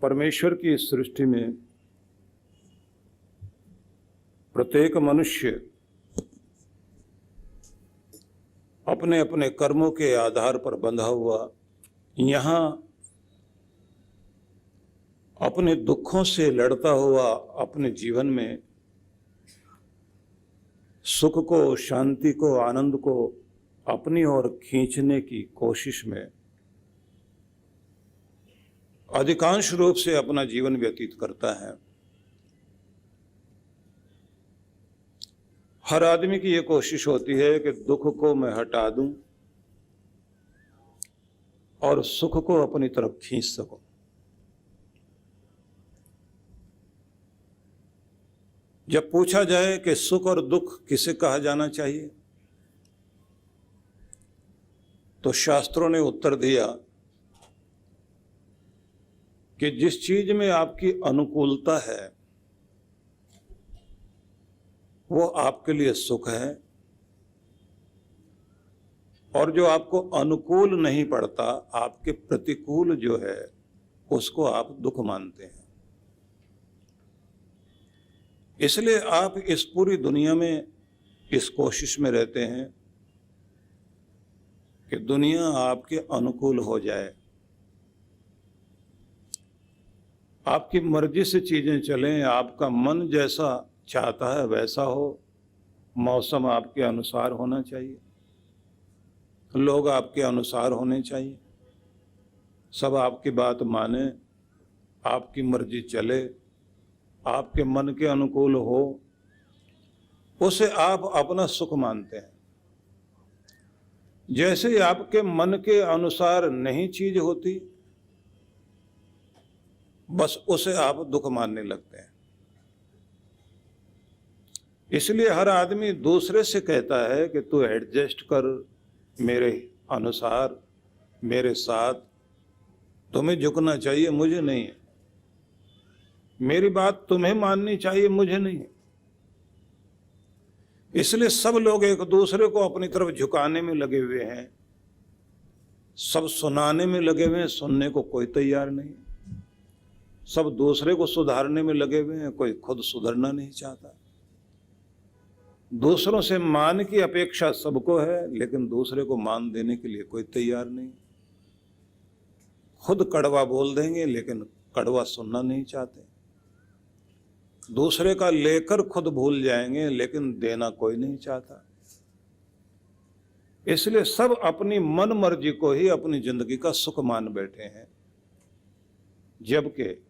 परमेश्वर की इस सृष्टि में प्रत्येक मनुष्य अपने अपने कर्मों के आधार पर बंधा हुआ यहाँ अपने दुखों से लड़ता हुआ अपने जीवन में सुख को, शांति को, आनंद को अपनी ओर खींचने की कोशिश में अधिकांश रूप से अपना जीवन व्यतीत करता है। हर आदमी की यह कोशिश होती है कि दुख को मैं हटा दूं और सुख को अपनी तरफ खींच सकूं। जब पूछा जाए कि सुख और दुख किसे कहा जाना चाहिए, तो शास्त्रों ने उत्तर दिया कि जिस चीज में आपकी अनुकूलता है वो आपके लिए सुख है, और जो आपको अनुकूल नहीं पड़ता, आपके प्रतिकूल जो है, उसको आप दुख मानते हैं। इसलिए आप इस पूरी दुनिया में इस कोशिश में रहते हैं कि दुनिया आपके अनुकूल हो जाए, आपकी मर्जी से चीजें चलें, आपका मन जैसा चाहता है वैसा हो, मौसम आपके अनुसार होना चाहिए, लोग आपके अनुसार होने चाहिए, सब आपकी बात माने, आपकी मर्जी चले, आपके मन के अनुकूल हो, उसे आप अपना सुख मानते हैं। जैसे ही आपके मन के अनुसार नहीं चीज होती, बस उसे आप दुख मानने लगते हैं। इसलिए हर आदमी दूसरे से कहता है कि तू एडजस्ट कर मेरे अनुसार, मेरे साथ, तुम्हें झुकना चाहिए, मुझे नहीं है, मेरी बात तुम्हें माननी चाहिए, मुझे नहीं है। इसलिए सब लोग एक दूसरे को अपनी तरफ झुकाने में लगे हुए हैं, सब सुनाने में लगे हुए हैं, सुनने को कोई तैयार नहीं। सब दूसरे को सुधारने में लगे हुए हैं, कोई खुद सुधरना नहीं चाहता। दूसरों से मान की अपेक्षा सबको है, लेकिन दूसरे को मान देने के लिए कोई तैयार नहीं। खुद कड़वा बोल देंगे, लेकिन कड़वा सुनना नहीं चाहते। दूसरे का लेकर खुद भूल जाएंगे, लेकिन देना कोई नहीं चाहता। इसलिए सब अपनी मन मर्जी को ही अपनी जिंदगी का सुख मान बैठे हैं, जबकि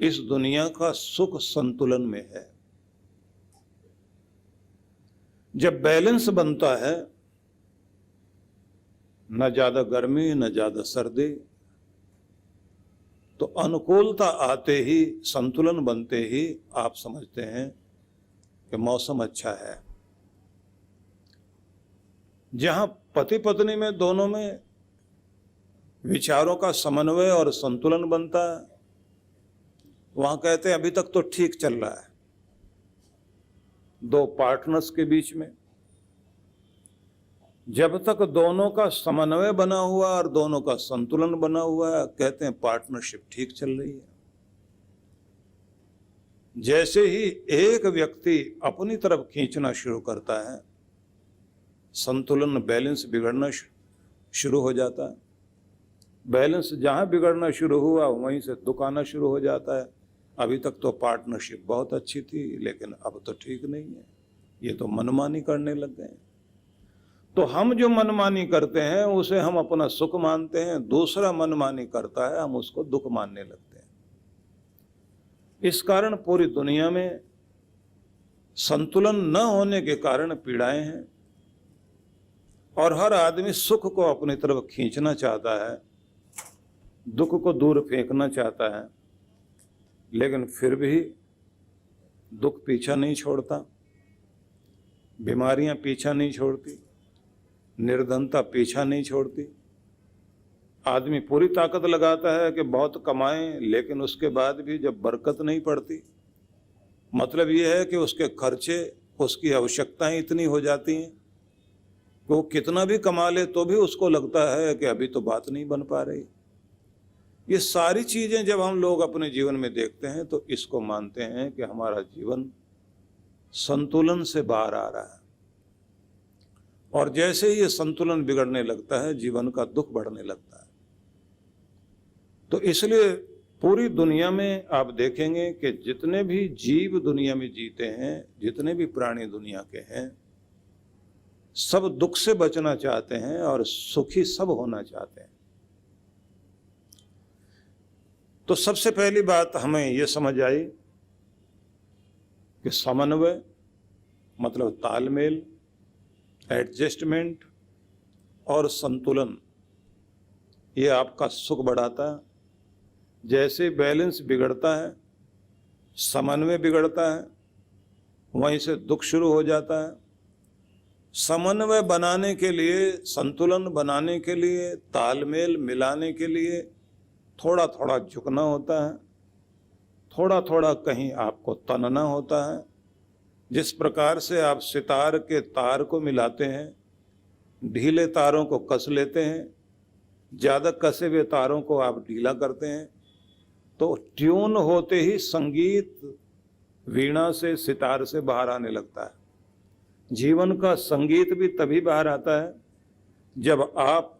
इस दुनिया का सुख संतुलन में है। जब बैलेंस बनता है, न ज्यादा गर्मी न ज्यादा सर्दी, तो अनुकूलता आते ही, संतुलन बनते ही आप समझते हैं कि मौसम अच्छा है। जहां पति पत्नी में दोनों में विचारों का समन्वय और संतुलन बनता है, वहां कहते हैं अभी तक तो ठीक चल रहा है। दो पार्टनर्स के बीच में जब तक दोनों का समन्वय बना हुआ और दोनों का संतुलन बना हुआ है, कहते हैं पार्टनरशिप ठीक चल रही है। जैसे ही एक व्यक्ति अपनी तरफ खींचना शुरू करता है, संतुलन, बैलेंस बिगड़ना शुरू हो जाता है। बैलेंस जहां बिगड़ना शुरू हुआ, वहीं से दुख आना शुरू हो जाता है। अभी तक तो पार्टनरशिप बहुत अच्छी थी, लेकिन अब तो ठीक नहीं है, ये तो मनमानी करने लग गए। तो हम जो मनमानी करते हैं उसे हम अपना सुख मानते हैं, दूसरा मनमानी करता है, हम उसको दुख मानने लगते हैं। इस कारण पूरी दुनिया में संतुलन न होने के कारण पीड़ाएं हैं, और हर आदमी सुख को अपनी तरफ खींचना चाहता है, दुख को दूर फेंकना चाहता है, लेकिन फिर भी दुख पीछा नहीं छोड़ता, बीमारियां पीछा नहीं छोड़ती, निर्धनता पीछा नहीं छोड़ती। आदमी पूरी ताकत लगाता है कि बहुत कमाएं, लेकिन उसके बाद भी जब बरकत नहीं पड़ती, मतलब यह है कि उसके खर्चे, उसकी आवश्यकताएं इतनी हो जाती हैं कि वो कितना भी कमा ले तो भी उसको लगता है कि अभी तो बात नहीं बन पा रही। ये सारी चीजें जब हम लोग अपने जीवन में देखते हैं तो इसको मानते हैं कि हमारा जीवन संतुलन से बाहर आ रहा है, और जैसे ही ये संतुलन बिगड़ने लगता है जीवन का दुख बढ़ने लगता है। तो इसलिए पूरी दुनिया में आप देखेंगे कि जितने भी जीव दुनिया में जीते हैं, जितने भी प्राणी दुनिया के हैं, सब दुख से बचना चाहते हैं और सुखी सब होना चाहते हैं। तो सबसे पहली बात हमें यह समझ आई कि समन्वय मतलब तालमेल, एडजस्टमेंट और संतुलन ये आपका सुख बढ़ाता है। जैसे बैलेंस बिगड़ता है, समन्वय बिगड़ता है, वहीं से दुख शुरू हो जाता है। समन्वय बनाने के लिए, संतुलन बनाने के लिए, तालमेल मिलाने के लिए थोड़ा थोड़ा झुकना होता है, थोड़ा थोड़ा कहीं आपको तनना होता है। जिस प्रकार से आप सितार के तार को मिलाते हैं, ढीले तारों को कस लेते हैं, ज़्यादा कसे हुए तारों को आप ढीला करते हैं, तो ट्यून होते ही संगीत वीणा से, सितार से बाहर आने लगता है। जीवन का संगीत भी तभी बाहर आता है जब आप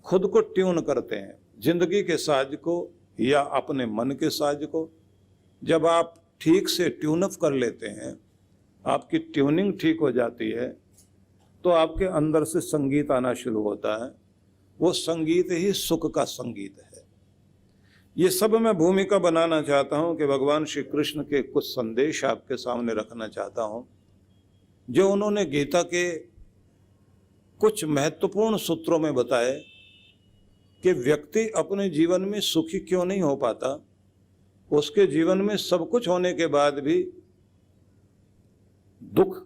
खुद को ट्यून करते हैं, जिंदगी के साज को या अपने मन के साज को। जब आप ठीक से ट्यून अप कर लेते हैं, आपकी ट्यूनिंग ठीक हो जाती है, तो आपके अंदर से संगीत आना शुरू होता है। वो संगीत ही सुख का संगीत है। ये सब मैं भूमिका बनाना चाहता हूं कि भगवान श्री कृष्ण के कुछ संदेश आपके सामने रखना चाहता हूं, जो उन्होंने गीता के कुछ महत्वपूर्ण सूत्रों में बताए कि व्यक्ति अपने जीवन में सुखी क्यों नहीं हो पाता। उसके जीवन में सब कुछ होने के बाद भी दुख,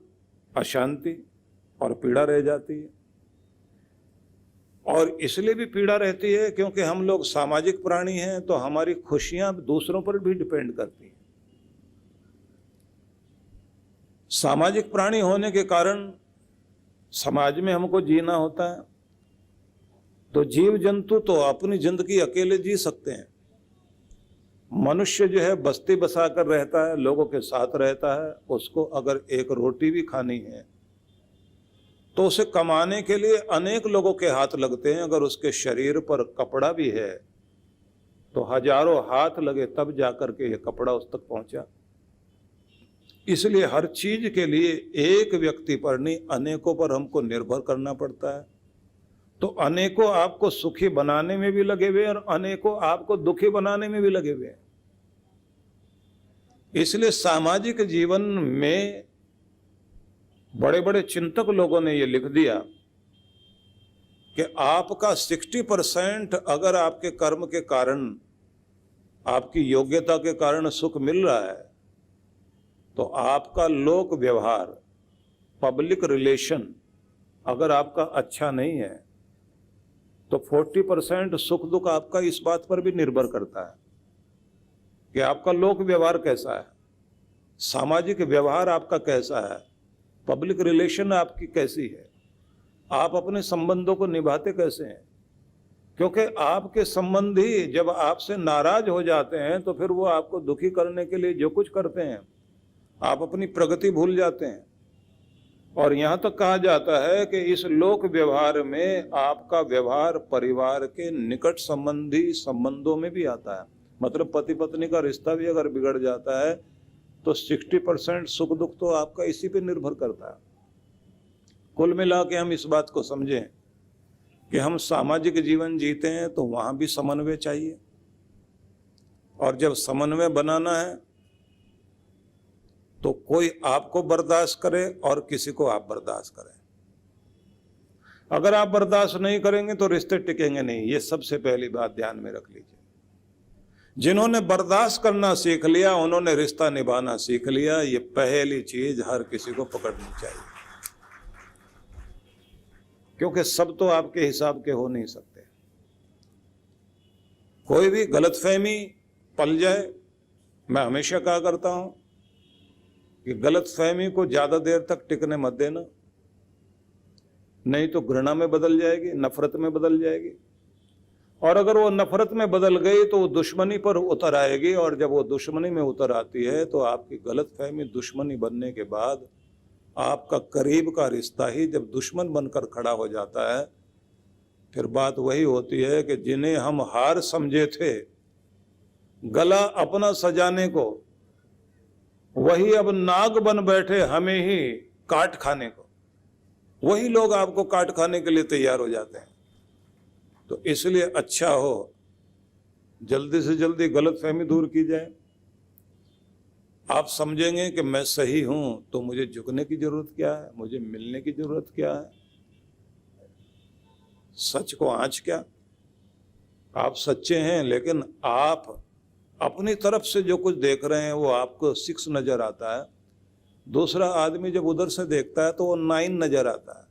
अशांति और पीड़ा रह जाती है। और इसलिए भी पीड़ा रहती है क्योंकि हम लोग सामाजिक प्राणी हैं, तो हमारी खुशियां दूसरों पर भी डिपेंड करती हैं। सामाजिक प्राणी होने के कारण समाज में हमको जीना होता है। तो जीव जंतु तो अपनी जिंदगी अकेले जी सकते हैं। मनुष्य जो है बस्ती बसाकर रहता है, लोगों के साथ रहता है। उसको अगर एक रोटी भी खानी है तो उसे कमाने के लिए अनेक लोगों के हाथ लगते हैं। अगर उसके शरीर पर कपड़ा भी है तो हजारों हाथ लगे तब जाकर के ये कपड़ा उस तक पहुंचा। इसलिए हर चीज के लिए एक व्यक्ति पर नहीं, अनेकों पर हमको निर्भर करना पड़ता है। तो अनेकों आपको सुखी बनाने में भी लगे हुए हैं और अनेकों आपको दुखी बनाने में भी लगे हुए हैं। इसलिए सामाजिक जीवन में बड़े बड़े चिंतक लोगों ने ये लिख दिया कि आपका 60% अगर आपके कर्म के कारण, आपकी योग्यता के कारण सुख मिल रहा है, तो आपका लोक व्यवहार, पब्लिक रिलेशन अगर आपका अच्छा नहीं है तो 40% सुख दुख आपका इस बात पर भी निर्भर करता है कि आपका लोक व्यवहार कैसा है, सामाजिक व्यवहार आपका कैसा है, पब्लिक रिलेशन आपकी कैसी है, आप अपने संबंधों को निभाते कैसे हैं। क्योंकि आपके संबंधी जब आपसे नाराज हो जाते हैं तो फिर वो आपको दुखी करने के लिए जो कुछ करते हैं, आप अपनी प्रगति भूल जाते हैं। और यहाँ तक कहा जाता है कि इस लोक व्यवहार में आपका व्यवहार परिवार के निकट संबंधी संबंधों में भी आता है। मतलब पति पत्नी का रिश्ता भी अगर बिगड़ जाता है तो 60% सुख दुख तो आपका इसी पे निर्भर करता है। कुल मिला के हम इस बात को समझें कि हम सामाजिक जीवन जीते हैं तो वहां भी समन्वय चाहिए। और जब समन्वय बनाना है तो कोई आपको बर्दाश्त करे और किसी को आप बर्दाश्त करें। अगर आप बर्दाश्त नहीं करेंगे तो रिश्ते टिकेंगे नहीं। ये सबसे पहली बात ध्यान में रख लीजिए। जिन्होंने बर्दाश्त करना सीख लिया, उन्होंने रिश्ता निभाना सीख लिया। ये पहली चीज हर किसी को पकड़नी चाहिए, क्योंकि सब तो आपके हिसाब के हो नहीं सकते। कोई भी गलतफहमी पल जाए, मैं हमेशा कहा करता हूं कि गलतफहमी को ज्यादा देर तक टिकने मत देना, नहीं तो घृणा में बदल जाएगी, नफरत में बदल जाएगी। और अगर वो नफरत में बदल गई तो वो दुश्मनी पर उतर आएगी, और जब वो दुश्मनी में उतर आती है तो आपकी गलतफहमी दुश्मनी बनने के बाद आपका करीब का रिश्ता ही जब दुश्मन बनकर खड़ा हो जाता है, फिर बात वही होती है कि जिन्हें हम हार समझे थे गला अपना सजाने को, वही अब नाग बन बैठे हमें ही काट खाने को। वही लोग आपको काट खाने के लिए तैयार हो जाते हैं। तो इसलिए अच्छा हो जल्दी से जल्दी गलतफहमी दूर की जाए। आप समझेंगे कि मैं सही हूं तो मुझे झुकने की जरूरत क्या है, मुझे मिलने की जरूरत क्या है, सच को आंच क्या। आप सच्चे हैं, लेकिन आप अपनी तरफ से जो कुछ देख रहे हैं वो आपको 6 नजर आता है, दूसरा आदमी जब उधर से देखता है तो वो 9 नजर आता है।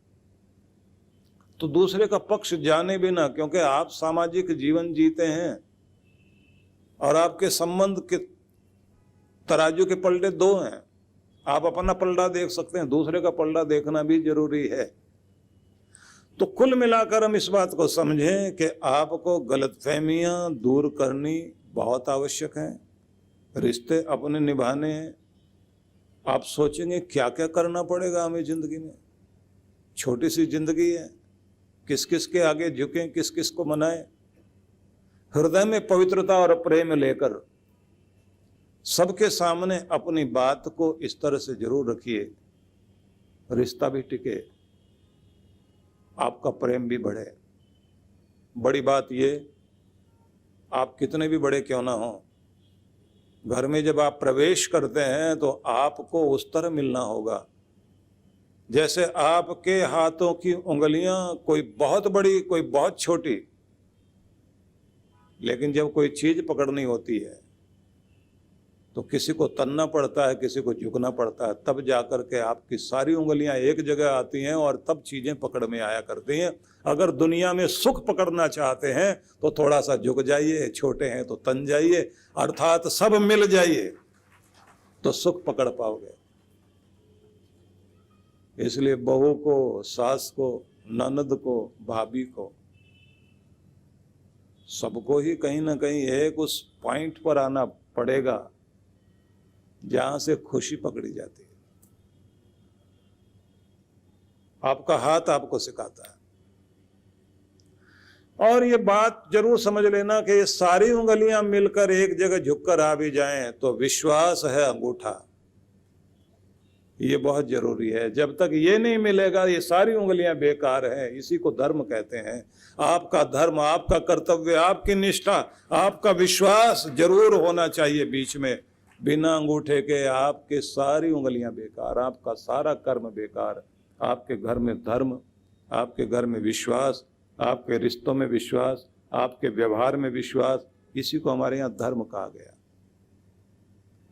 तो दूसरे का पक्ष जाने बिना, क्योंकि आप सामाजिक जीवन जीते हैं और आपके संबंध के तराजू के पलड़े 2 हैं। आप अपना पलड़ा देख सकते हैं, दूसरे का पलड़ा देखना भी जरूरी है। तो कुल मिलाकर हम इस बात को समझें कि आपको गलतफहमियां दूर करनी बहुत आवश्यक है। रिश्ते अपने निभाने हैं। आप सोचेंगे क्या क्या करना पड़ेगा हमें जिंदगी में। छोटी सी जिंदगी है, किस किस के आगे झुकें, किस किस को मनाएं। हृदय में पवित्रता और प्रेम लेकर सबके सामने अपनी बात को इस तरह से जरूर रखिए, रिश्ता भी टिके, आपका प्रेम भी बढ़े। बड़ी बात ये, आप कितने भी बड़े क्यों ना हो, घर में जब आप प्रवेश करते हैं तो आपको उस तरह मिलना होगा जैसे आपके हाथों की उंगलियां कोई बहुत बड़ी कोई बहुत छोटी, लेकिन जब कोई चीज पकड़नी होती है तो किसी को तनना पड़ता है, किसी को झुकना पड़ता है, तब जाकर के आपकी सारी उंगलियां एक जगह आती हैं और तब चीजें पकड़ में आया करती हैं। अगर दुनिया में सुख पकड़ना चाहते हैं तो थोड़ा सा झुक जाइए, छोटे हैं तो तन जाइए, अर्थात सब मिल जाइए तो सुख पकड़ पाओगे। इसलिए बहू को, सास को, ननद को, भाभी को, सबको ही कहीं ना कहीं एक उस पॉइंट पर आना पड़ेगा जहां से खुशी पकड़ी जाती है। आपका हाथ आपको सिखाता है। और ये बात जरूर समझ लेना कि ये सारी उंगलियां मिलकर एक जगह झुककर आ भी जाएं तो विश्वास है अंगूठा, ये बहुत जरूरी है। जब तक ये नहीं मिलेगा ये सारी उंगलियां बेकार है। इसी को धर्म कहते हैं। आपका धर्म, आपका कर्तव्य, आपकी निष्ठा, आपका विश्वास जरूर होना चाहिए बीच में। बिना अंगूठे के आपके सारी उंगलियां बेकार, आपका सारा कर्म बेकार। आपके घर में धर्म, आपके घर में विश्वास, आपके रिश्तों में विश्वास, आपके व्यवहार में विश्वास, इसी को हमारे यहाँ धर्म कहा गया।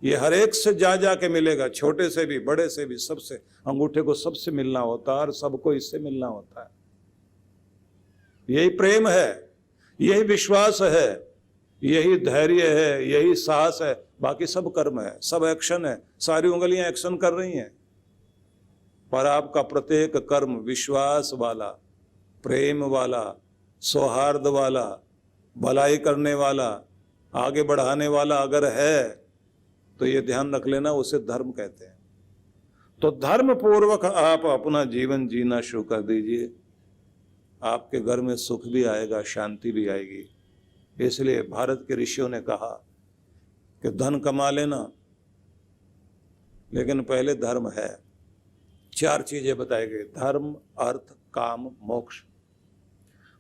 ये हर एक से जा जा के मिलेगा, छोटे से भी, बड़े से भी, सबसे। अंगूठे को सबसे मिलना होता है और सबको इससे मिलना होता है। यही प्रेम है, यही विश्वास है, यही धैर्य है, यही साहस है। बाकी सब कर्म है, सब एक्शन है। सारी उंगलियां एक्शन कर रही हैं, पर आपका प्रत्येक कर्म विश्वास वाला, प्रेम वाला, सौहार्द वाला, भलाई करने वाला, आगे बढ़ाने वाला अगर है तो ये ध्यान रख लेना, उसे धर्म कहते हैं। तो धर्म पूर्वक आप अपना जीवन जीना शुरू कर दीजिए। आपके घर में सुख भी आएगा, शांति भी आएगी। इसलिए भारत के ऋषियों ने कहा कि धन कमा लेना, लेकिन पहले धर्म है। 4 चीजें बताई गई: धर्म, अर्थ, काम, मोक्ष।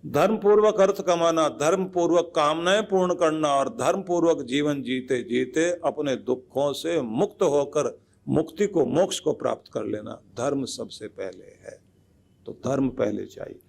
धर्म पूर्वक अर्थ कमाना, धर्म पूर्वक कामनाएं पूर्ण करना और धर्म पूर्वक जीवन जीते जीते अपने दुखों से मुक्त होकर मुक्ति को, मोक्ष को प्राप्त कर लेना। धर्म सबसे पहले है, तो धर्म पहले चाहिए।